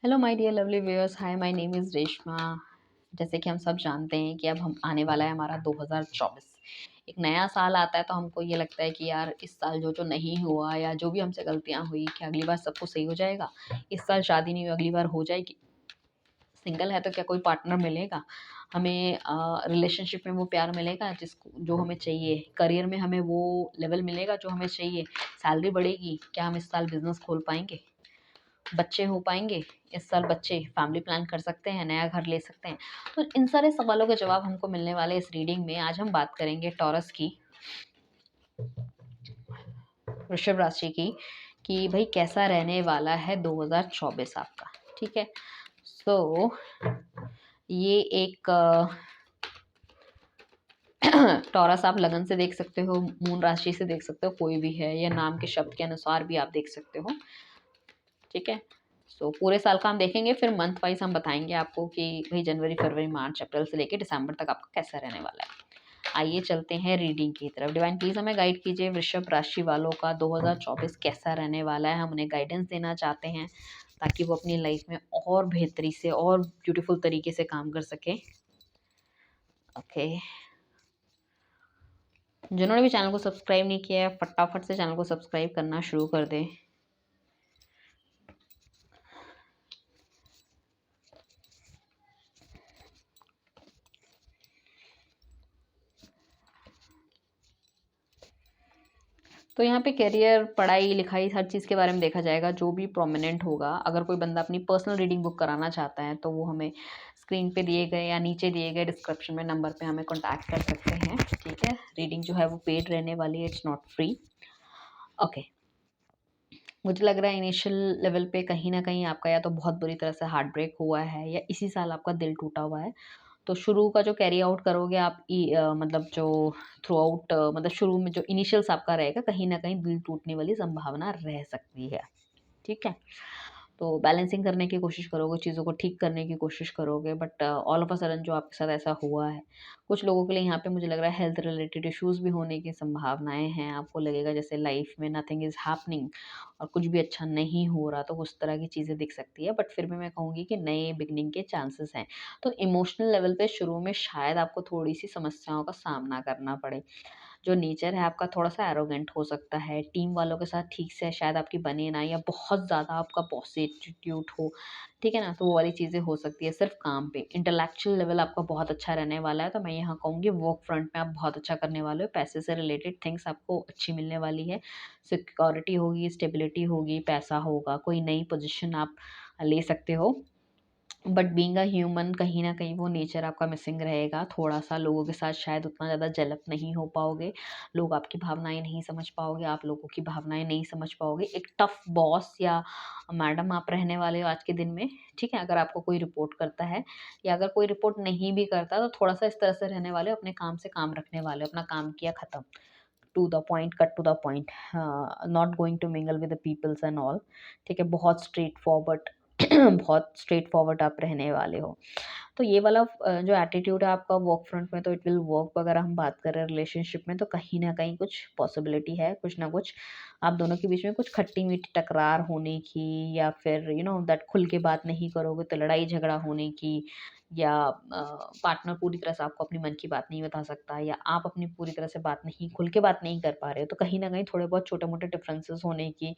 Hello my dear lovely viewers, hi my name is Reshma. जैसे कि हम सब जानते हैं कि अब हम आने वाला है हमारा 2024। एक नया साल आता है तो हमको ये लगता है कि यार इस साल जो जो नहीं हुआ या जो भी हमसे गलतियां हुई कि अगली बार सब कुछ सही हो जाएगा। इस साल शादी नहीं हुई, अगली बार हो जाएगी। सिंगल है तो क्या कोई पार्टनर मिलेगा हमें, रिलेशनशिप में वो प्यार मिलेगा जिसको जो हमें चाहिए, करियर में हमें वो लेवल मिलेगा जो हमें चाहिए, सैलरी बढ़ेगी, क्या हम इस साल बिजनेस खोल पाएंगे, बच्चे हो पाएँगे? इस साल बच्चे फैमिली प्लान कर सकते हैं, नया घर ले सकते हैं। तो इन सारे सवालों के जवाब हमको मिलने वाले इस रीडिंग में। आज हम बात करेंगे टॉरस की, वृषभ राशि की, कि भई कैसा रहने वाला है 2024 आपका, ठीक है? सो ये एक टॉरस आप लगन से देख सकते हो, मून राशि से देख सकते हो, कोई भी है, या नाम के शब्द के अनुसार भी आप देख सकते हो, ठीक है? पूरे साल का हम देखेंगे, फिर मंथ वाइज हम बताएंगे आपको कि भाई जनवरी, फरवरी, मार्च, अप्रैल से लेकर दिसंबर तक आपका कैसा रहने वाला है। आइए चलते हैं रीडिंग की तरफ। डिवाइन प्लीज हमें गाइड कीजिए, वृषभ राशि वालों का 2024 कैसा रहने वाला है। हम उन्हें गाइडेंस देना चाहते हैं ताकि वो अपनी लाइफ में और बेहतरी से और ब्यूटीफुल तरीके से काम कर सके। ओके, जिन्होंने भी चैनल को सब्सक्राइब नहीं किया है फटाफट से चैनल को सब्सक्राइब करना शुरू कर दें। तो यहाँ पे करियर, पढ़ाई लिखाई, हर चीज़ के बारे में देखा जाएगा, जो भी प्रोमिनेंट होगा। अगर कोई बंदा अपनी पर्सनल रीडिंग बुक कराना चाहता है तो वो हमें स्क्रीन पे दिए गए या नीचे दिए गए डिस्क्रिप्शन में नंबर पे हमें कॉन्टैक्ट कर सकते हैं, ठीक है? रीडिंग जो है वो पेड रहने वाली है, इट्स नॉट फ्री। ओके, मुझे लग रहा है इनिशियल लेवल पे कहीं ना कहीं आपका या तो बहुत बुरी तरह से हार्ट ब्रेक हुआ है या इसी साल आपका दिल टूटा हुआ है। तो शुरू का जो कैरी आउट करोगे आप मतलब जो थ्रू आउट, मतलब शुरू में जो इनिशियल्स आपका रहेगा, कहीं न कहीं दिल टूटने वाली संभावना रह सकती है, ठीक है? तो बैलेंसिंग करने की कोशिश करोगे, चीज़ों को ठीक करने की कोशिश करोगे, but all of a sudden जो आपके साथ ऐसा हुआ है, कुछ लोगों के लिए यहाँ पे मुझे लग रहा है हेल्थ रिलेटेड इश्यूज़ भी होने की संभावनाएँ हैं। आपको लगेगा जैसे लाइफ में नथिंग इज़ हैपनिंग और कुछ भी अच्छा नहीं हो रहा, तो उस तरह की चीज़ें दिख सकती है। बट फिर भी मैं कहूँगी कि नए बिगिनिंग के चांसेस हैं। तो इमोशनल लेवल पे शुरू में शायद आपको थोड़ी-सी समस्याओं का सामना करना पड़े। जो नेचर है आपका थोड़ा-सा एरोगेंट हो सकता है, टीम वालों के साथ ठीक से शायद आपकी बने ना, या बहुत ज़्यादा आपका बॉसी एटीट्यूड हो, ठीक है ना? तो वो वाली चीज़ें हो सकती है सिर्फ़ काम पे। इंटेलेक्चुअल लेवल आपका बहुत अच्छा रहने वाला है, तो मैं यहाँ कहूँगी वर्क फ्रंट में आप बहुत अच्छा करने वाले हो। पैसे से रिलेटेड थिंग्स आपको अच्छी मिलने वाली है। सिक्योरिटी होगी, स्टेबिलिटी होगी, पैसा होगा, कोई नई पोज़ीशन आप ले सकते हो। बट बीइंग अ ह्यूमन कहीं न कहीं वो नेचर आपका मिसिंग रहेगा। थोड़ा-सा लोगों के साथ शायद उतना ज़्यादा जेलप नहीं हो पाओगे। लोग आपकी भावनाएँ नहीं समझ पाओगे, आप लोगों की भावनाएँ नहीं समझ पाओगे। एक टफ़ बॉस या मैडम आप रहने वाले हो आज के दिन में, ठीक है? अगर आपको कोई रिपोर्ट करता है या अगर कोई रिपोर्ट नहीं भी करता तो थोड़ा-सा इस तरह से रहने वाले हो, अपने काम से काम रखने वाले हो, अपना काम किया खत्म। To the point, cut to the point, not going to mingle with the peoples and all, ठीक है? बहुत स्ट्रेट फॉरवर्ड बहुत स्ट्रेट फॉरवर्ड आप रहने वाले हो। तो ये वाला जो एटीट्यूड है आपका वर्क फ्रंट में, तो इट विल वर्क। अगर हम बात करें रिलेशनशिप में, तो कहीं न कहीं कुछ पॉसिबिलिटी है, कुछ ना कुछ आप दोनों के बीच में कुछ खट्टी-मीठी टकरार होने की, या फिर दैट खुल के बात नहीं करोगे तो लड़ाई झगड़ा होने की, या पार्टनर पूरी तरह से आपको अपनी मन की बात नहीं बता सकता, या आप अपनी पूरी तरह से बात नहीं खुल के बात नहीं कर पा रहे हो, तो कहीं न कहीं थोड़े बहुत छोटे-मोटे डिफरेंसेस होने की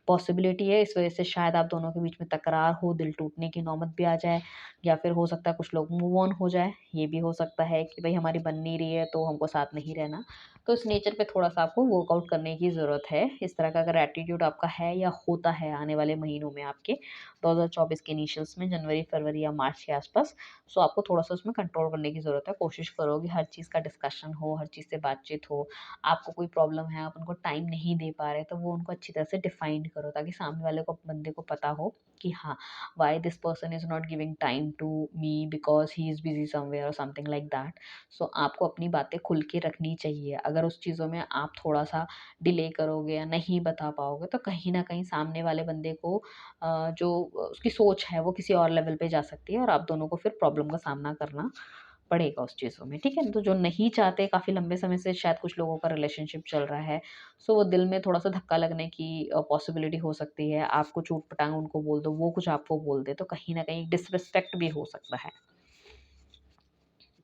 पॉसिबिलिटी है। इस वजह से शायद आप दोनों के बीच में तकरार हो, दिल टूटने की नौबत भी आ जाए, या फिर हो सकता है कुछ लोग मूव ऑन हो जाए। ये भी हो सकता है कि भई हमारी बन नहीं रही है तो हमको साथ नहीं रहना। तो इस नेचर पे थोड़ा-सा आपको वर्कआउट करने की ज़रूरत है। इस तरह का अगर एटीट्यूड आपका है या होता है आने वाले महीनों में आपके 2024 के इनिशियल्स में, जनवरी, फरवरी या मार्च के आस-पास, सो आपको थोड़ा-सा उसमें कंट्रोल करने की ज़रूरत है। कोशिश करो कि हर चीज़ का डिस्कशन हो, हर चीज़ से बातचीत हो। आपको कोई प्रॉब्लम है, आप उनको टाइम नहीं दे पा रहे, तो वो उनको अच्छी तरह से डिफाइन करो, ताकि सामने वाले को, बंदे को पता हो कि हाँ, why this person is not giving time to me because he is busy somewhere और समथिंग लाइक दैट। सो आपको अपनी बातें खुल के रखनी चाहिए। अगर उस चीज़ों में आप थोड़ा-सा डिले करोगे या नहीं बता पाओगे, तो कहीं न कहीं सामने वाले बंदे को जो उसकी सोच है वो किसी और लेवल पे जा सकती है और आप दोनों को फिर प्रॉब्लम का सामना करना पड़ेगा उस चीज़ों में, ठीक है। तो जो नहीं चाहते, काफ़ी लंबे समय से शायद कुछ लोगों का रिलेशनशिप चल रहा है, सो वो दिल में थोड़ा-सा धक्का लगने की पॉसिबिलिटी हो सकती है। आप कुछ ऊट-पटांग उनको बोल दो, वो कुछ आपको बोल दे, तो कहीं न कहीं डिसरिस्पेक्ट भी हो सकता है।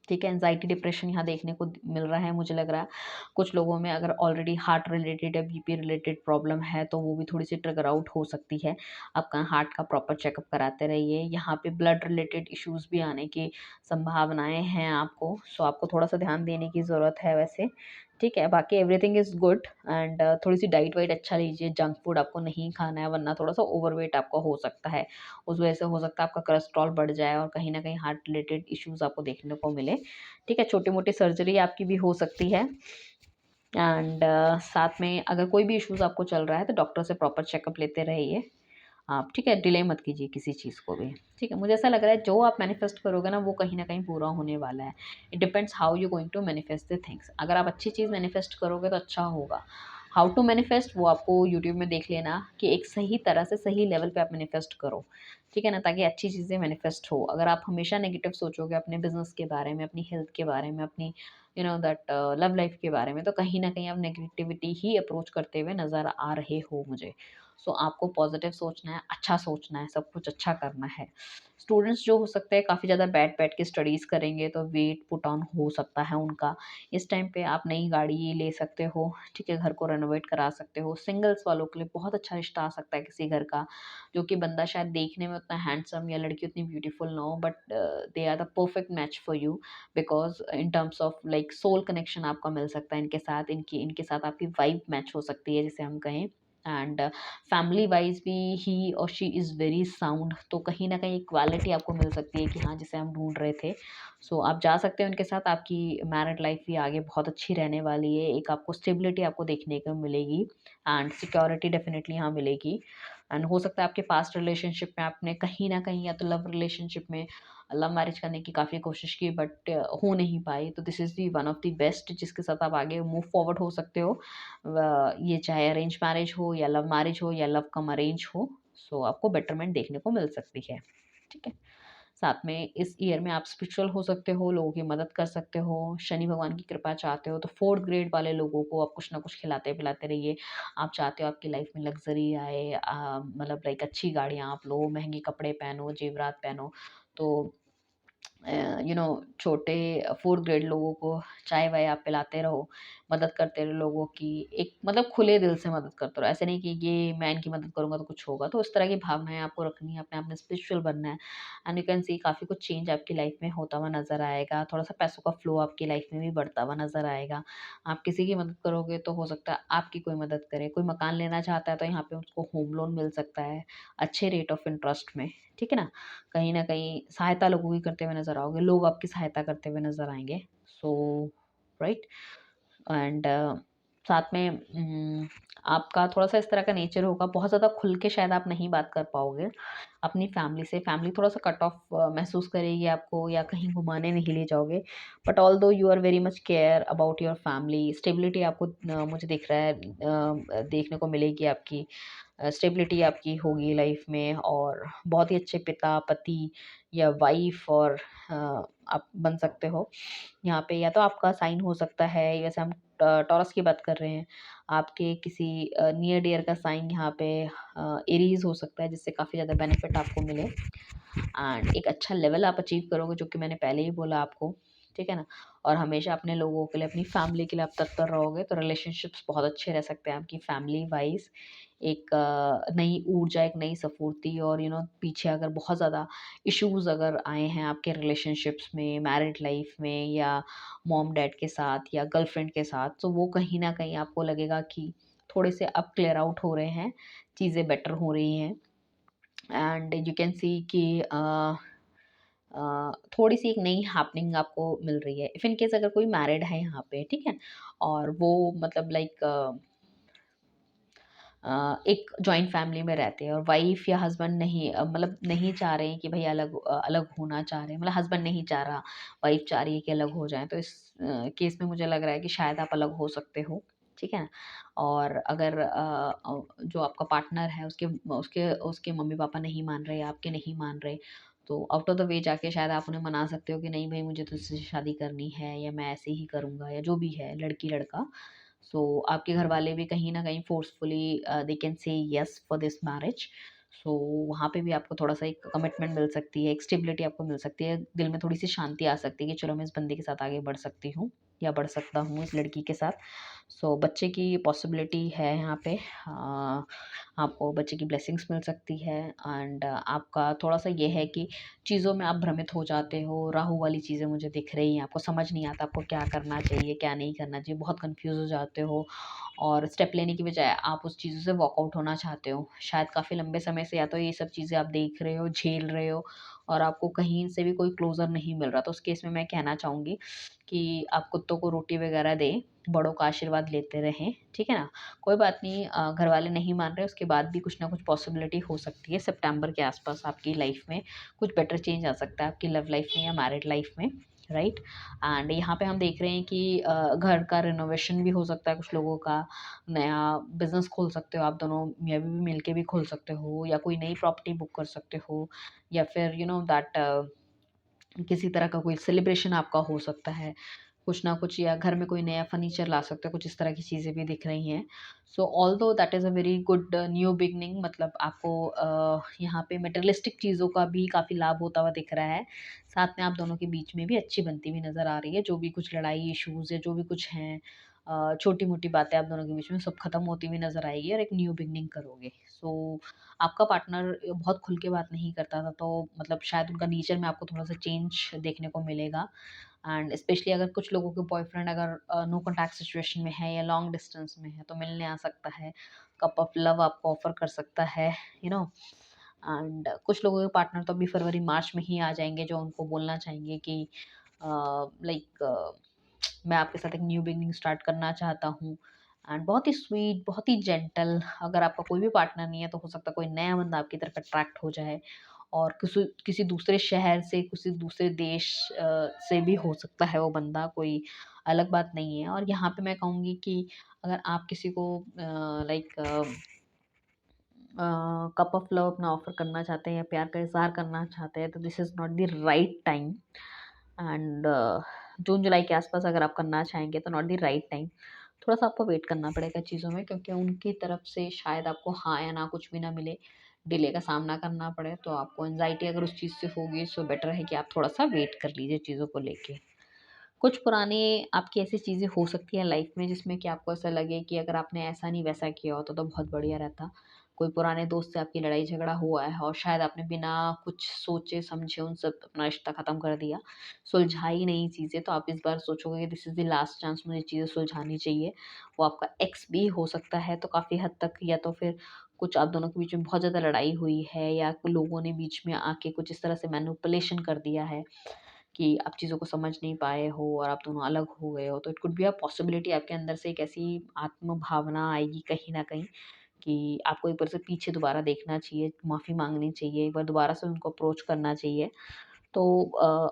ठीक है, एंग्ज़ायटी, डिप्रेशन यहाँ देखने को मिल रहा है, मुझे लग रहा है। कुछ लोगों में अगर ऑलरेडी हार्ट रिलेटेड या बीपी रिलेटेड प्रॉब्लम है, तो वो भी थोड़ी-सी ट्रिगर आउट हो सकती है। आपका हार्ट का प्रॉपर चेकअप कराते रहिए। यहाँ पे ब्लड रिलेटेड इश्यूज़ भी आने की संभावनाएँ हैं आपको, सो आपको थोड़ा-सा ध्यान देने की ज़रूरत है वैसे, ठीक है। बाकी एवरीथिंग इज़ गुड एंड थोड़ी-सी डाइट-वाइट अच्छा लीजिए, जंक फूड आपको नहीं खाना है, वरना थोड़ा-सा ओवरवेट आपका हो सकता है। उस वजह से हो सकता है आपका कोलेस्ट्रॉल बढ़ जाए और कहीं न कहीं हार्ट रिलेटेड इश्यूज़ आपको देखने को मिले। ठीक है, छोटी-मोटी सर्जरी आपकी भी हो सकती है एंड साथ में अगर कोई भी इश्यूज़ आपको चल रहा है तो डॉक्टर से प्रॉपर चेकअप लेते रहिए आप, ठीक है? डिले मत कीजिए किसी चीज़ को भी, ठीक है? मुझे ऐसा लग रहा है जो आप मैनिफेस्ट करोगे ना वो कहीं न कहीं पूरा होने वाला है। It depends how you going to manifest the things. अगर आप अच्छी चीज़ मैनिफेस्ट करोगे तो अच्छा होगा। हाउ टू मैनिफेस्ट वो आपको यूट्यूब में देख लेना कि एक सही तरह से सही लेवल पे आप मैनिफेस्ट करो, ठीक है ना? ताकि अच्छी चीज़ें मैनिफेस्ट हो। अगर आप हमेशा नेगेटिव सोचोगे अपने बिज़नेस के बारे में, अपनी हेल्थ के बारे में, अपनी you know that love life के बारे में, तो कहीं न कहीं आप नेगेटिविटी ही अप्रोच करते हुए नज़र आ रहे हो मुझे। सो आपको पॉजिटिव सोचना है, अच्छा सोचना है, सब कुछ अच्छा करना है। स्टूडेंट्स जो हो सकते हैं काफ़ी ज़्यादा बैठ-बैठ के स्टडीज़ करेंगे तो वेट पुट ऑन हो सकता है उनका। इस टाइम पे आप नई गाड़ी ले सकते हो, ठीक है? घर को रेनोवेट करा सकते हो। सिंगल्स वालों के लिए बहुत अच्छा रिश्ता आ सकता है किसी घर का, जो कि बंदा शायद देखने में उतना हैंडसम या लड़की उतनी ब्यूटीफुल ना हो, but they are the perfect match for you because in terms of like soul connection आपका मिल सकता है इनके साथ, इनकी इनके साथ आपकी वाइब मैच हो सकती है जिसे हम कहें। एंड फैमिली वाइज भी ही और शी इज़ वेरी साउंड, तो कहीं ना कहीं इक्वालिटी आपको मिल सकती है कि हाँ जिसे हम ढूंढ रहे थे। सो आप जा सकते हो उनके साथ, आपकी मैरिड लाइफ भी आगे बहुत अच्छी रहने वाली है। एक आपको स्टेबिलिटी आपको देखने को मिलेगी एंड सिक्योरिटी डेफिनेटली यहाँ मिलेगी। एंड हो सकता है आपके पास्ट रिलेशनशिप में आपने कहीं ना कहीं या तो लव रिलेशनशिप में लव मैरिज करने की काफ़ी कोशिश की बट हो नहीं पाई, तो this is the one of the best जिसके साथ आप आगे मूव फॉरवर्ड हो सकते हो। ये चाहे अरेंज मैरिज हो या लव मैरिज हो या लव कम अरेंज हो, सो आपको बेटरमेंट देखने को मिल सकती है, ठीक है। साथ में इस ईयर में आप स्पिरिचुअल हो सकते हो, लोगों की मदद कर सकते हो, शनि भगवान की कृपा चाहते हो तो फोर्थ ग्रेड वाले लोगों को आप कुछ ना कुछ खिलाते पिलाते रहिए। आप चाहते हो आपकी लाइफ में लग्जरी आए, मतलब लाइक अच्छी गाड़ियाँ आप लो, महंगे कपड़े पहनो, जेवरात पहनो, तो यू नो छोटे फोर्थ ग्रेड लोगों को चाय वाय आप पिलाते रहो, मदद करते रहो लोगों की, एक मतलब खुले दिल से मदद करते रहो। ऐसे नहीं कि ये मैं इनकी मदद करूँगा तो कुछ होगा, तो उस तरह की भावनाएँ आपको रखनी है, अपने आप में स्पिरिचुअल बनना है। एंड यू कैन सी काफ़ी कुछ चेंज आपकी लाइफ में होता हुआ नज़र आएगा, थोड़ा-सा पैसों का फ्लो आपकी लाइफ में भी बढ़ता हुआ नज़र आएगा। आप किसी की मदद करोगे तो हो सकता है आपकी कोई मदद करे। कोई मकान लेना चाहता है तो यहाँ पे उसको होम लोन मिल सकता है, अच्छे रेट ऑफ इंटरेस्ट में, ठीक है ना? कहीं न कहीं सहायता लोगों की करते हुए नज़र आओगे, लोग आपकी सहायता करते हुए नज़र आएँगे। सो राइट एंड साथ में आपका थोड़ा-सा इस तरह का नेचर होगा, बहुत ज़्यादा खुल के शायद आप नहीं बात कर पाओगे अपनी फैमिली से। फैमिली थोड़ा-सा कट ऑफ महसूस करेगी आपको या कहीं घुमाने नहीं ले जाओगे। But although you are very much care about your family, stability आपको मुझे दिख रहा है देखने को मिलेगी आपकी। स्टेबिलिटी आपकी होगी लाइफ में और बहुत ही अच्छे पिता, पति या वाइफ और आप बन सकते हो। यहाँ पे या तो आपका साइन हो सकता है, वैसे हम टॉरस की बात कर रहे हैं, आपके किसी नियर डियर का साइन यहाँ पे एरीज़ हो सकता है जिससे काफ़ी ज़्यादा बेनिफिट आपको मिले एंड एक अच्छा लेवल आप अचीव करोगे जो कि मैंने पहले ही बोला आपको, ठीक है ना? और हमेशा अपने लोगों के लिए, अपनी फैमिली के लिए आप तत्पर रहोगे तो रिलेशनशिप्स बहुत अच्छे रह सकते हैं आपकी फैमिली वाइज़। एक नई ऊर्जा, एक नई स्फूर्ति और पीछे अगर बहुत ज़्यादा इश्यूज़ अगर आए हैं आपके रिलेशनशिप्स में, मैरिड लाइफ में या मॉम डैड के साथ या गर्लफ्रेंड के साथ, तो वो कहीं न कहीं आपको लगेगा कि थोड़े से अब क्लियर आउट हो रहे हैं, चीज़ें बेटर हो रही हैं एंड यू कैन सी कि थोड़ी-सी एक नई हैपनिंग आपको मिल रही है। इफ इन केस अगर कोई मैरिड है यहाँ पे, ठीक है? और वो मतलब लाइक एक जॉइंट फैमिली में रहते हैं और वाइफ या हस्बैंड नहीं मतलब नहीं चाह रहे हैं कि भई अलग होना चाह रहे हैं, मतलब हस्बैंड नहीं चाह रहा, वाइफ चाह रही है कि अलग हो जाएँ। तो इस केस में मुझे लग रहा है कि शायद आप अलग हो सकते हो, ठीक है? और अगर जो आपका पार्टनर है उसके उसके उसके मम्मी-पापा नहीं मान रहे, आपके नहीं मान रहे, तो आउट ऑफ द वे जाके शायद आप उन्हें मना सकते हो कि नहीं भाई मुझे तुझसे शादी करनी है, या मैं ऐसे ही करूँगा, या जो भी है लड़की लड़का। सो आपके घर वाले भी कहीं न कहीं forcefully they can say yes for this marriage. So वहाँ पे भी आपको थोड़ा-सा एक कमिटमेंट मिल सकती है, एक स्टेबिलिटी आपको मिल सकती है, दिल में थोड़ी-सी शांति आ सकती है कि चलो मैं इस बंदे के साथ आगे बढ़ सकती हूँ या बढ़ सकता हूँ इस लड़की के साथ। सो बच्चे की पॉसिबिलिटी है यहाँ पे। आपको बच्चे की ब्लेसिंग्स मिल सकती है, एंड आपका थोड़ा-सा ये है कि चीज़ों में आप भ्रमित हो जाते हो, राहु वाली चीज़ें मुझे दिख रही हैं, आपको समझ नहीं आता आपको क्या करना चाहिए, क्या नहीं करना चाहिए, बहुत कन्फ्यूज़ हो जाते हो और स्टेप लेने की बजाय आप उस चीज़ों से वॉकआउट होना चाहते हो। शायद काफ़ी लंबे समय से या तो ये सब चीज़ें आप देख रहे हो, झेल रहे हो और आपको कहीं से भी कोई क्लोज़र नहीं मिल रहा। तो उस केस में मैं कहना चाहूँगी कि आप कुत्तों को रोटी वगैरह दें, बड़ों का आशीर्वाद लेते रहें, ठीक है ना? कोई बात नहीं, घर वाले नहीं मान रहे, उसके बाद भी कुछ ना कुछ पॉसिबिलिटी हो सकती है। सितंबर के आसपास आपकी लाइफ़ में कुछ बेटर चेंज आ सकता है, आपकी लव लाइफ़ में या मैरिड लाइफ़ में, राइट? एंड यहाँ पे हम देख रहे हैं कि घर का रिनोवेशन भी हो सकता है कुछ लोगों का, नया बिज़नेस खोल सकते हो आप दोनों मियाँ-बीवी मिलके भी खोल सकते हो, या कोई नई प्रॉपर्टी बुक कर सकते हो, या फिर यू नो दैट किसी तरह का कोई सेलिब्रेशन आपका हो सकता है, कुछ ना कुछ, या घर में कोई नया फर्नीचर ला सकते हो, कुछ इस तरह की चीज़ें भी दिख रही हैं। सो although that is a very good new beginning, मतलब आपको यहाँ पे मटेरियलिस्टिक चीज़ों का भी काफ़ी लाभ होता हुआ दिख रहा है। साथ में आप दोनों के बीच में भी अच्छी बनती हुई नज़र आ रही है, जो भी कुछ लड़ाई, इश्यूज़ या जो भी कुछ हैं, छोटी-मोटी बातें आप दोनों के बीच में सब खत्म होती हुई नज़र आएगी और एक न्यू बिगिनिंग करोगे। सो आपका पार्टनर बहुत खुल के बात नहीं करता था, तो मतलब शायद उनका नेचर में आपको थोड़ा-सा चेंज देखने को मिलेगा। एंड स्पेशली अगर कुछ लोगों के बॉयफ्रेंड अगर नो कॉन्टैक्ट सिचुएशन में है या लॉन्ग डिस्टेंस में है, तो मिलने आ सकता है, कप ऑफ लव आपको ऑफर कर सकता है, यू नो। एंड कुछ लोगों के पार्टनर तो अभी फरवरी मार्च में ही आ जाएंगे, जो उनको बोलना चाहेंगे कि लाइक मैं आपके साथ एक न्यू बिगिनिंग स्टार्ट करना चाहता हूँ। एंड बहुत ही स्वीट, बहुत ही जेंटल, अगर आपका कोई भी पार्टनर नहीं है तो हो सकता है कोई नया बंदा आपकी तरफ अट्रैक्ट हो जाए, और किसी किसी दूसरे शहर से, किसी दूसरे देश से भी हो सकता है वो बंदा, कोई अलग बात नहीं है। और यहाँ पे मैं कहूँगी कि अगर आप किसी को लाइक कप ऑफ लव अपना ऑफर करना चाहते हैं या प्यार का इज़हार करना चाहते हैं, तो this is not the right time. And जून जुलाई के आसपास अगर आप करना चाहेंगे तो नॉट द राइट टाइम। थोड़ा-सा आपको वेट करना पड़ेगा चीज़ों में, क्योंकि उनकी तरफ से शायद आपको हाँ या ना कुछ भी ना मिले, डिले का सामना करना पड़े, तो आपको एंग्ज़ायटी अगर उस चीज़ से होगी, सो बेटर है कि आप थोड़ा-सा वेट कर लीजिए चीज़ों को लेके। कुछ पुराने आपकी ऐसी चीज़ें हो सकती हैं लाइफ में जिसमें कि आपको ऐसा लगे कि अगर आपने ऐसा नहीं वैसा किया होता तो बहुत बढ़िया रहता। कोई पुराने दोस्त से आपकी लड़ाई झगड़ा हुआ है और शायद आपने बिना कुछ सोचे समझे उन सब अपना रिश्ता ख़त्म कर दिया, सुलझाई नहीं चीज़ें, तो आप इस बार सोचोगे कि this is the last chance, मुझे चीज़ें सुलझानी चाहिए। वो आपका एक्स भी हो सकता है, तो काफ़ी हद तक या तो फिर कुछ आप दोनों के बीच में बहुत ज़्यादा लड़ाई हुई है, या लोगों ने बीच में आके कुछ इस तरह से मैनिपुलेशन कर दिया है कि आप चीज़ों को समझ नहीं पाए हो और आप दोनों अलग हो गए हो। तो it could be a possibility, आपके अंदर से एक ऐसी आत्म भावना आएगी कहीं न कहीं कि आपको एक बार से पीछे दोबारा देखना चाहिए, माफ़ी माँगनी चाहिए, एक बार दोबारा से उनको अप्रोच करना चाहिए। तो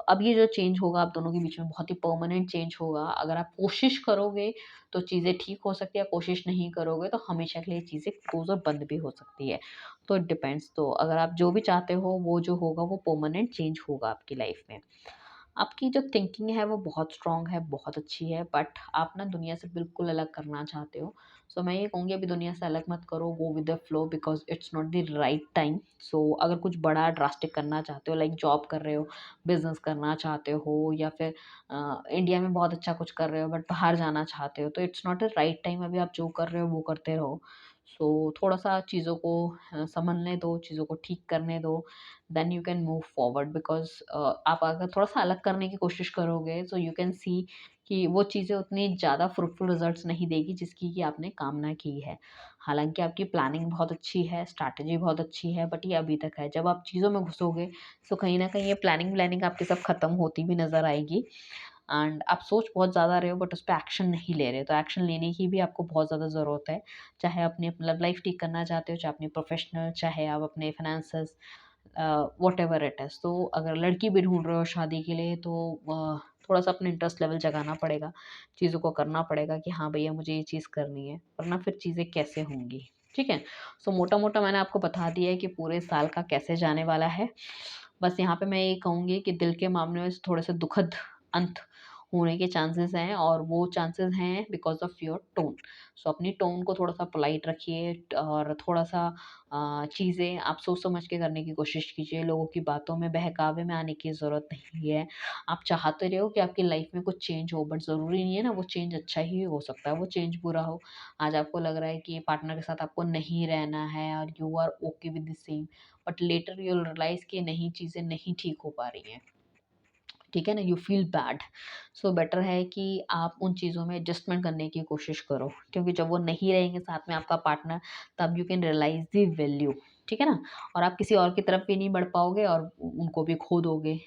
अब ये जो चेंज होगा आप दोनों के बीच में बहुत ही परमानेंट चेंज होगा। अगर आप कोशिश करोगे तो चीज़ें ठीक हो सकती है, कोशिश नहीं करोगे तो हमेशा के लिए चीज़ें क्लोज़ और बंद भी हो सकती है। तो इट डिपेंड्स, तो अगर आप जो भी चाहते हो वो जो होगा वो परमानेंट चेंज होगा आपकी लाइफ़ में। आपकी जो थिंकिंग है वो बहुत स्ट्रॉन्ग है, बहुत अच्छी है, बट आप ना दुनिया से बिल्कुल अलग करना चाहते हो। सो मैं ये कहूँगी अभी दुनिया से अलग मत करो, go with the flow because it's not the right time. So अगर कुछ बड़ा ड्रास्टिक करना चाहते हो, लाइक जॉब कर रहे हो, बिज़नेस करना चाहते हो, या फिर इंडिया में बहुत अच्छा कुछ कर रहे हो बट बाहर जाना चाहते हो, तो it's not the right time. अभी आप जो कर रहे हो वो करते रहो। सो थोड़ा-सा चीज़ों को सँभलने दो, चीज़ों को ठीक करने दो, then you can move forward because आप अगर थोड़ा-सा अलग करने की कोशिश करोगे सो यू कैन सी कि वो चीज़ें उतनी ज़्यादा फ्रूटफुल रिज़ल्ट्स नहीं देगी जिसकी कि आपने कामना की है। हालाँकि आपकी प्लानिंग बहुत अच्छी है, स्ट्रैटेजी बहुत अच्छी है, बट ये अभी तक है। जब आप चीज़ों में घुसोगे सो कहीं न कहीं ये प्लानिंग-व्लानिंग आपकी सब खत्म होती भी नज़र आएगी, एंड आप सोच बहुत ज़्यादा रहे हो बट उस पे एक्शन नहीं ले रहे। तो एक्शन लेने की भी आपको बहुत ज़्यादा ज़रूरत है। चाहे अपनी लव लाइफ़ ठीक करना चाहते हो, चाहे अपनी प्रोफ़ेशनल, चाहे आप अपने फ़ाइनेंसेस, व्हाटएवर इट इज़। तो अगर लड़की भी ढूँढ रहे हो शादी के लिए तो थोड़ा-सा अपना इंटरेस्ट लेवल जगाना पड़ेगा, चीज़ों को करना पड़ेगा कि हाँ भैया मुझे ये चीज़ करनी है, वरना फिर चीज़ें कैसे होंगी, ठीक है? सो मोटा-मोटा मैंने आपको बता दिया है कि पूरे साल का कैसे जाने वाला है। बस यहाँ पे मैं ये कहूँगी कि दिल के मामले में थोड़े से दुखद अंत होने के चांसेस हैं, और वो चांसेस हैं बिकॉज़ ऑफ योर टोन। सो अपनी टोन को थोड़ा-सा पोलाइट रखिए, और थोड़ा-सा चीज़ें आप सोच समझ के करने की कोशिश कीजिए। लोगों की बातों में, बहकावे में आने की ज़रूरत नहीं है। आप चाहते रहे हो कि आपकी लाइफ़ में कुछ चेंज हो, बट ज़रूरी नहीं है ना वो चेंज अच्छा ही हो सकता है, वो चेंज बुरा हो। आज आपको लग रहा है कि पार्टनर के साथ आपको नहीं रहना है और you are okay with the same, but later you will realize कि नहीं, चीज़ें नहीं ठीक हो पा रही हैं। ठीक है ना? You feel bad. So better है कि आप उन चीज़ों में एडजस्टमेंट करने की कोशिश करो, क्योंकि जब वो नहीं रहेंगे साथ में आपका पार्टनर, तब you can realize the value. ठीक है ना? और आप किसी और की तरफ भी नहीं बढ़ पाओगे और उनको भी खो दोगे।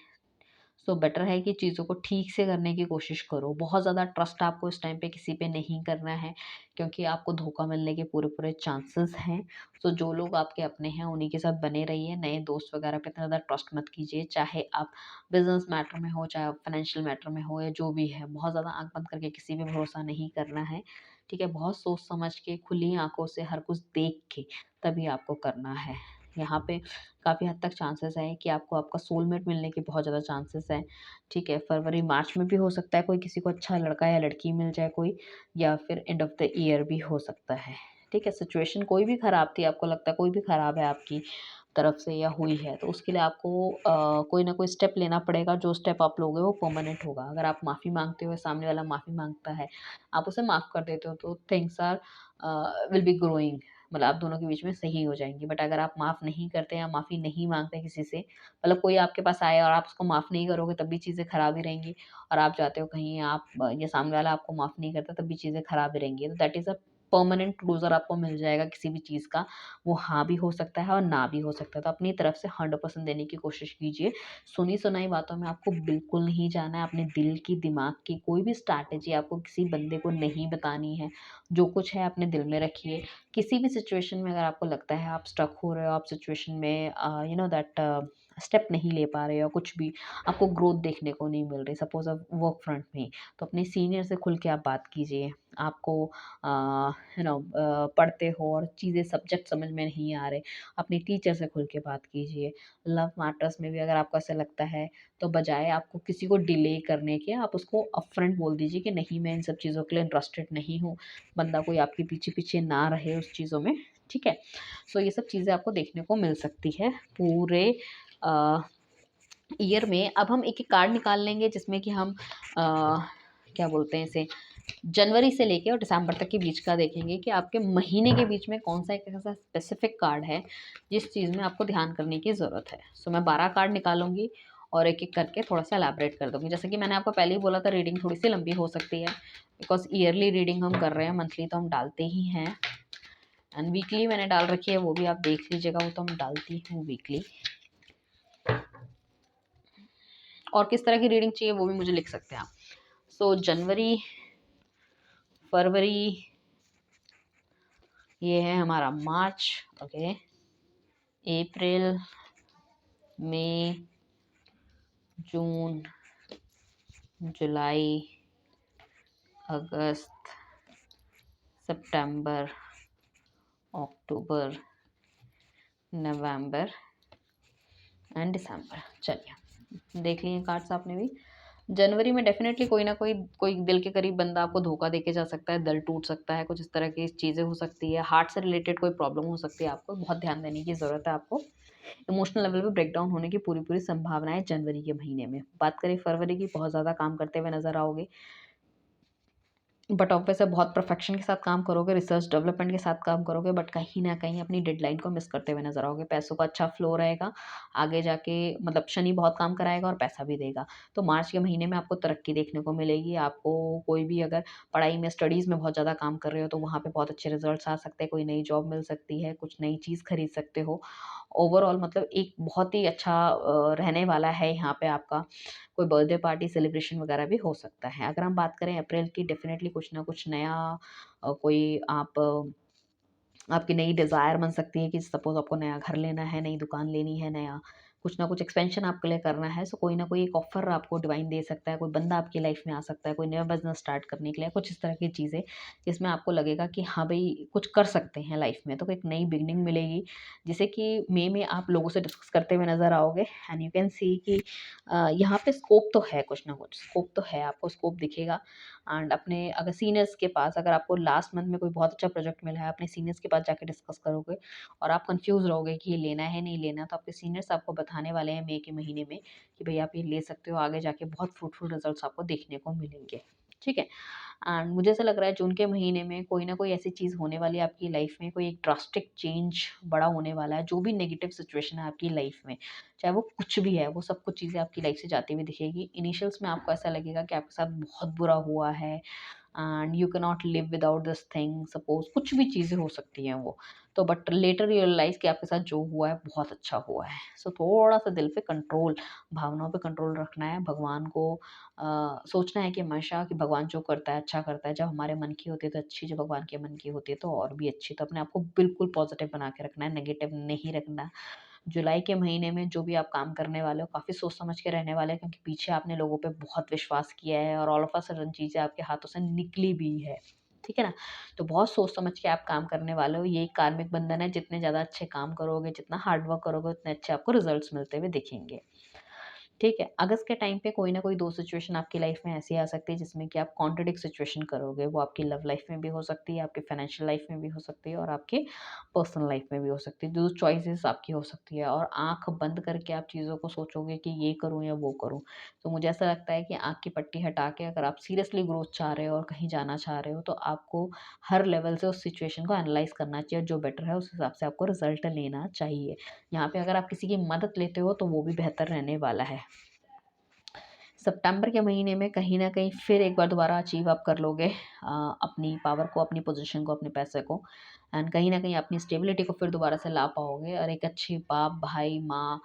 सो बेटर है कि चीज़ों को ठीक से करने की कोशिश करो। बहुत ज़्यादा ट्रस्ट आपको इस टाइम पे किसी पे नहीं करना है, क्योंकि आपको धोखा मिलने के पूरे-पूरे चांसेस हैं। सो जो लोग आपके अपने हैं उन्हीं के साथ बने रहिए, नए दोस्त वगैरह पे इतना ज़्यादा ट्रस्ट मत कीजिए। चाहे आप बिज़नेस मैटर में हो, चाहे आप फाइनेंशियल मैटर में हो, या जो भी है, बहुत ज़्यादा आँख बंद करके किसी पे भरोसा नहीं करना है। ठीक है? बहुत सोच समझ के, खुली आँखों से, हर कुछ देख के तभी आपको करना है। यहाँ पे काफ़ी हद तक चांसेस हैं कि आपको आपका सोलमेट मिलने के बहुत ज़्यादा चांसेस हैं। ठीक है? फरवरी, मार्च में भी हो सकता है कोई किसी को अच्छा लड़का या लड़की मिल जाए कोई, या फिर एंड ऑफ द ईयर भी हो सकता है। ठीक है? सिचुएशन कोई भी खराब थी, आपको लगता है कोई भी खराब है आपकी तरफ से या हुई है, तो उसके लिए आपको कोई ना कोई स्टेप लेना पड़ेगा। जो स्टेप आप लोगे वो परमानेंट होगा। अगर आप माफ़ी माँगते हो, सामने वाला माफ़ी माँगता है, आप उसे माफ़ कर देते हो, तो things are will be growing, मतलब आप दोनों के बीच में सही हो जाएँगी। बट अगर आप माफ़ नहीं करते या माफ़ी नहीं माँगते किसी से, मतलब कोई आपके पास आए और आप उसको माफ़ नहीं करोगे, तब भी चीज़ें खराब ही रहेंगी। और आप जाते हो कहीं, आप या सामने वाला आपको माफ़ नहीं करता, तब भी चीज़ें खराब ही रहेंगी। तो that is a permanent closure आपको मिल जाएगा किसी भी चीज़ का। वो हाँ भी हो सकता है और ना भी हो सकता है। तो अपनी तरफ से 100% देने की कोशिश कीजिए। सुनी-सुनाई बातों में आपको बिल्कुल नहीं जाना है। अपने दिल की, दिमाग की कोई भी स्ट्रैटेजी आपको किसी बंदे को नहीं बतानी है। जो कुछ है अपने दिल में रखिए। किसी भी सिचुएशन में अगर आपको लगता है आप स्टक हो रहे हो, आप सिचुएशन में यू नो दैट स्टेप नहीं ले पा रहे हो, कुछ भी आपको ग्रोथ देखने को नहीं मिल रही, सपोज़ आप वर्क फ्रंट में, तो अपने सीनियर से खुल के आप बात कीजिए। आपको पढ़ते हो और चीज़ें सब्जेक्ट समझ में नहीं आ रहे, अपने टीचर से खुल के बात कीजिए। लव मैटर्स में भी अगर आपको ऐसा लगता है, तो बजाय आपको किसी को डिले करने के, आप उसको अपफ्रंट बोल दीजिए कि नहीं, मैं इन सब चीज़ों के लिए इंटरेस्टेड नहीं हूँ। बंदा कोई आपके पीछे-पीछे ना रहे उस चीज़ों में, ठीक है? सो ये सब चीज़ें आपको देखने को मिल सकती है पूरे अ, ईयर में। अब हम एक-एक कार्ड निकाल लेंगे जिसमें कि हम क्या बोलते हैं इसे, जनवरी से लेके और दिसंबर तक के बीच का देखेंगे कि आपके महीने के बीच में कौन-सा एक ऐसा स्पेसिफिक कार्ड है, जिस चीज़ में आपको ध्यान करने की ज़रूरत है। सो मैं 12 कार्ड निकालूँगी और एक-एक करके थोड़ा-सा एलैबोरेट कर दूँगी। जैसे कि मैंने आपको पहले ही बोला था, रीडिंग थोड़ी-सी लंबी हो सकती है, बिकॉज़ ईयरली रीडिंग हम कर रहे हैं, मंथली तो हम डालते ही हैं। एंड वीकली मैंने डाल रखी है, वो भी आप देख लीजिएगा, वो तो मैं डालती हूँ वीकली। और किस तरह की रीडिंग चाहिए वो भी मुझे लिख सकते हैं आप। सो जनवरी, फरवरी, ये है हमारा मार्च, okay, April, May, June, July, August, September, October, November and दिसंबर। चलिए देख लिए कार्ड्स आपने भी। जनवरी में डेफ़िनेटली कोई ना कोई, कोई दिल के करीब बंदा आपको धोखा देके जा सकता है, दिल टूट सकता है, कुछ इस तरह की चीज़ें हो सकती है, हार्ट से रिलेटेड कोई प्रॉब्लम हो सकती है, आपको बहुत ध्यान देने की ज़रूरत है आपको। इमोशनल लेवल पे ब्रेकडाउन होने की पूरी-पूरी संभावना है जनवरी के महीने में। बात करें फरवरी की, बहुत ज़्यादा काम करते हुए नज़र आओगे। बट ऑब्वियस है, बहुत परफेक्शन के साथ काम करोगे, रिसर्च डेवलपमेंट के साथ काम करोगे, बट कहीं न कहीं अपनी डेडलाइन को मिस करते हुए नज़र आओगे। पैसों का अच्छा फ्लो रहेगा, आगे जाके मतलब शनि बहुत काम कराएगा और पैसा भी देगा। तो मार्च के महीने में आपको तरक्की देखने को मिलेगी। आपको कोई भी अगर पढ़ाई में, स्टडीज़ में बहुत ज़्यादा काम कर रहे हो, तो वहाँ पे बहुत अच्छे रिज़ल्ट्स आ सकते हैं, कोई नई जॉब मिल सकती है, कुछ नई चीज़ खरीद सकते हो। ओवरऑल मतलब एक बहुत ही अच्छा रहने वाला है यहाँ पे आपका। कोई बर्थडे पार्टी, सेलिब्रेशन वगैरह भी हो सकता है। अगर हम बात करें अप्रैल की, डेफ़िनेटली कुछ ना कुछ नया कोई आप आपकी नई डिज़ायर बन सकती है कि सपोज़ आपको नया घर लेना है, नई दुकान लेनी है, नया कुछ ना कुछ एक्सपेंशन आपके लिए करना है, सो कोई ना कोई एक ऑफ़र आपको डिवाइन दे सकता है, कोई बंदा आपकी लाइफ़ में आ सकता है, कोई नया बिज़नेस स्टार्ट करने के लिए, कुछ इस तरह की चीज़ें, जिसमें आपको लगेगा कि हाँ भई, कुछ कर सकते हैं लाइफ़ में। तो एक नई बिगिनिंग मिलेगी, जिसे कि मई में आप लोगों से डिस्कस करते हुए नज़र आओगे एंड यू कैन सी कि यहाँ पे स्कोप तो है, कुछ ना कुछ स्कोप तो है, आपको स्कोप दिखेगा। एंड अपने अगर सीनियर्स के पास, अगर आपको लास्ट मंथ में कोई बहुत अच्छा प्रोजेक्ट मिला है, अपने सीनियर्स के पास जाके डिस्कस करोगे और आप कंफ्यूज रहोगे कि ये लेना है नहीं लेना, तो आपके सीनियर्स आपको बताने वाले हैं मई के महीने में कि भाई आप ये ले सकते हो, आगे जाके बहुत फ्रूटफुल रिजल्ट्स आपको देखने को मिलेंगे। ठीक है। एंड मुझे ऐसा लग रहा है जून के महीने में कोई ना कोई ऐसी चीज़ होने वाली है आपकी लाइफ में, कोई एक ड्रास्टिक चेंज बड़ा होने वाला है। जो भी नेगेटिव सिचुएशन है आपकी लाइफ में, चाहे वो कुछ भी है, वो सब कुछ चीज़ें आपकी लाइफ से जाती हुई दिखेगी। इनिशियल्स में आपको ऐसा लगेगा कि आपके साथ बहुत बुरा हुआ है and you can not live without this thing, suppose कुछ भी चीज़ें हो सकती हैं वो। तो बट लेटर रियलाइज कि आपके साथ जो हुआ है बहुत अच्छा हुआ है। सो थोड़ा सा दिल पे कंट्रोल, भावनाओं पे कंट्रोल रखना है। भगवान को सोचना है कि हमेशा कि भगवान जो करता है अच्छा करता है। जब हमारे मन की होती है तो अच्छी, जब भगवान के मन की होती है तो और भी अच्छी। तो अपने आप को बिल्कुल पॉजिटिव बना के रखना है, नेगेटिव नहीं रखना। जुलाई के महीने में जो भी आप काम करने वाले हो, काफ़ी सोच समझ के रहने वाले हैं, क्योंकि पीछे आपने लोगों पे बहुत विश्वास किया है और ऑल ऑफ अ सडन चीज़ें आपके हाथों से निकली भी है। ठीक है ना? तो बहुत सोच समझ के आप काम करने वाले हो। ये एक कार्मिक बंधन है, जितने ज़्यादा अच्छे काम करोगे, जितना हार्ड वर्क करोगे, उतने अच्छे आपको रिजल्ट्स मिलते हुए दिखेंगे। ठीक है, अगस्त के टाइम पे कोई ना कोई 2 सिचुएशन आपकी लाइफ में ऐसी आ सकती है जिसमें कि आप कॉन्ट्रडिक्ट सिचुएशन करोगे। वो आपकी लव लाइफ में भी हो सकती है, आपकी फाइनेंशियल लाइफ में भी हो सकती है और आपके पर्सनल लाइफ में भी हो सकती है। 2 चॉइसेस आपकी हो सकती है और आँख बंद करके आप चीज़ों को सोचोगे कि ये करूँ या वो करूँ। तो मुझे ऐसा लगता है कि आँख की पट्टी हटा के अगर आप सीरियसली ग्रोथ चाह रहे हो और कहीं जाना चाह रहे हो, तो आपको हर लेवल से उस सिचुएशन को एनालाइज़ करना चाहिए और जो बेटर है उस हिसाब से आपको रिज़ल्ट लेना चाहिए। यहाँ पे अगर आप किसी की मदद लेते हो तो वो भी बेहतर रहने वाला है। सितंबर के महीने में कहीं न कहीं फिर एक बार दोबारा अचीव आप कर लोगे अपनी पावर को, अपनी पोज़ीशन को, अपने पैसे को एंड कहीं न कहीं अपनी स्टेबिलिटी को फिर दोबारा से ला पाओगे और एक अच्छी बाप, भाई, माँ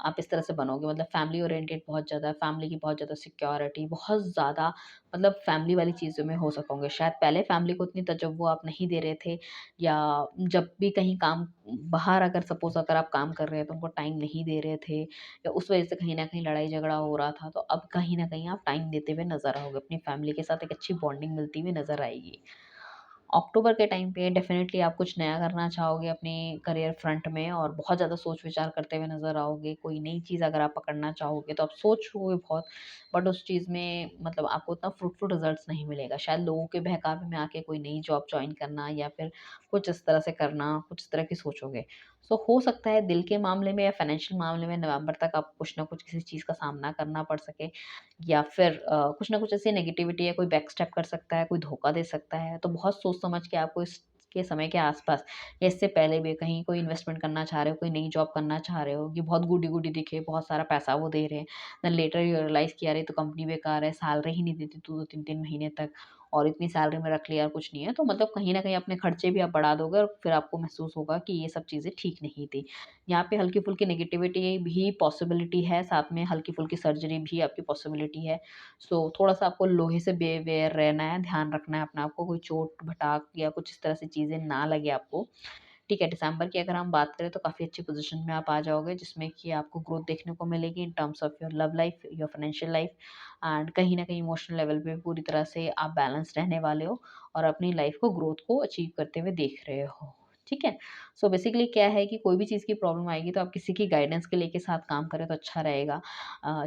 आप इस तरह से बनोगे। मतलब फैमिली ओरिएंटेड बहुत ज़्यादा, फैमिली की बहुत ज़्यादा सिक्योरिटी, बहुत ज़्यादा मतलब फैमिली वाली चीज़ों में हो सकोगे। शायद पहले फैमिली को उतनी तवज्जो आप नहीं दे रहे थे या जब भी कहीं काम बाहर अगर सपोज़ अगर आप काम कर रहे हैं तो उनको टाइम नहीं दे रहे थे या उस वजह से कहीं न कहीं लड़ाई झगड़ा हो रहा था, तो अब कहीं न कहीं आप टाइम देते हुए नज़र आओगे, अपनी फैमिली के साथ एक अच्छी बॉन्डिंग मिलती हुई नज़र आएगी। अक्टूबर के टाइम पे डेफ़िनेटली आप कुछ नया करना चाहोगे अपने करियर फ्रंट में और बहुत ज़्यादा सोच-विचार करते हुए नज़र आओगे। कोई नई चीज़ अगर आप पकड़ना चाहोगे तो आप सोचोगे बहुत, बट उस चीज़ में मतलब आपको उतना फ्रूटफुल रिज़ल्ट्स नहीं मिलेगा। शायद लोगों के बहकावे में आके कोई नई जॉब जॉइन करना या फिर कुछ इस तरह से करना, कुछ इस तरह की सोचोगे। सो हो सकता है दिल के मामले में या फाइनेंशियल मामले में नवंबर तक आपको कुछ न कुछ किसी चीज़ का सामना करना पड़ सके या फिर कुछ ना कुछ ऐसी नेगेटिविटी है, कोई बैक स्टेप कर सकता है, कोई धोखा दे सकता है। तो बहुत सोच समझ के आपको इसके समय के आस-पास या इससे पहले भी कहीं कोई इन्वेस्टमेंट करना चाह रहे हो, कोई नई जॉब करना चाह रहे हो कि बहुत गुडी-गुडी दिखे, बहुत सारा पैसा वो दे रहे हैं। देन लेटर यू रियलाइज़ किया अरे! ये तो कंपनी बेकार है, सैलरी ही नहीं देती 2-2 3-3 महीने तक और इतनी सैलरी में रख लिया और कुछ नहीं है। तो मतलब कहीं न कहीं अपने खर्चे भी आप बढ़ा दोगे और फिर आपको महसूस होगा कि ये सब चीज़ें ठीक नहीं थी। यहाँ पे हल्की-फुल्की नेगेटिविटी भी पॉसिबिलिटी है, साथ में हल्की-फुल्की सर्जरी भी आपकी पॉसिबिलिटी है। सो थोड़ा-सा आपको लोहे से बेअवेयर रहना है, ध्यान रखना है अपने आप को, कोई चोट-भटाक या कुछ इस तरह से चीज़ें ना लगे आपको। ठीक है, दिसंबर की अगर हम बात करें तो काफ़ी अच्छी पोज़ीशन में आप आ जाओगे जिसमें कि आपको ग्रोथ देखने को मिलेगी इन terms of your love life, your financial life and कहीं न कहीं इमोशनल लेवल पे पूरी तरह से आप बैलेंस रहने वाले हो और अपनी लाइफ़ को ग्रोथ को अचीव करते हुए देख रहे हो। ठीक है? सो बेसिकली क्या है कि कोई भी चीज़ की प्रॉब्लम आएगी तो आप किसी की गाइडेंस के लेके साथ काम करें तो अच्छा रहेगा।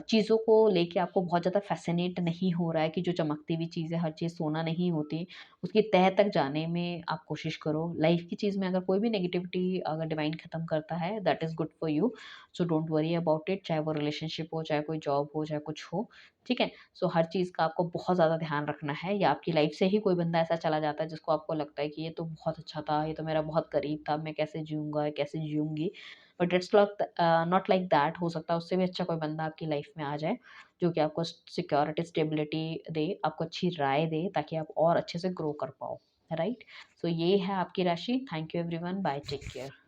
चीज़ों को लेके आपको बहुत ज़्यादा फ़ैसिनेट नहीं हो रहा है कि जो चमकती हुई चीज़ है, हर चीज़ सोना नहीं होती। उसकी तह तक जाने में आप कोशिश करो। लाइफ़ की चीज़ में अगर कोई भी नेगेटिविटी अगर डिवाइन ख़त्म करता है, that is good for you. So don't worry about it, चाहे वो रिलेशनशिप हो, चाहे कोई जॉब हो, चाहे कुछ हो, ठीक है? सो हर चीज़ का आपको बहुत ज़्यादा ध्यान रखना है या आपकी लाइफ़ से ही कोई बंदा ऐसा चला जाता है जिसको आपको लगता है कि ये तो बहुत अच्छा था, ये तो मेरा बहुत करीब था, मैं कैसे जीऊँगा, कैसे जीऊँगी? But it's not like that. हो सकता है उससे भी अच्छा कोई बंदा आपकी लाइफ़ में आ जाए, जो कि आपको सिक्योरिटी, स्टेबिलिटी दे, आपको अच्छी राय दे ताकि आप और अच्छे से ग्रो कर पाओ, राइट? सो ये है आपकी राशि। Thank you everyone, bye, take care.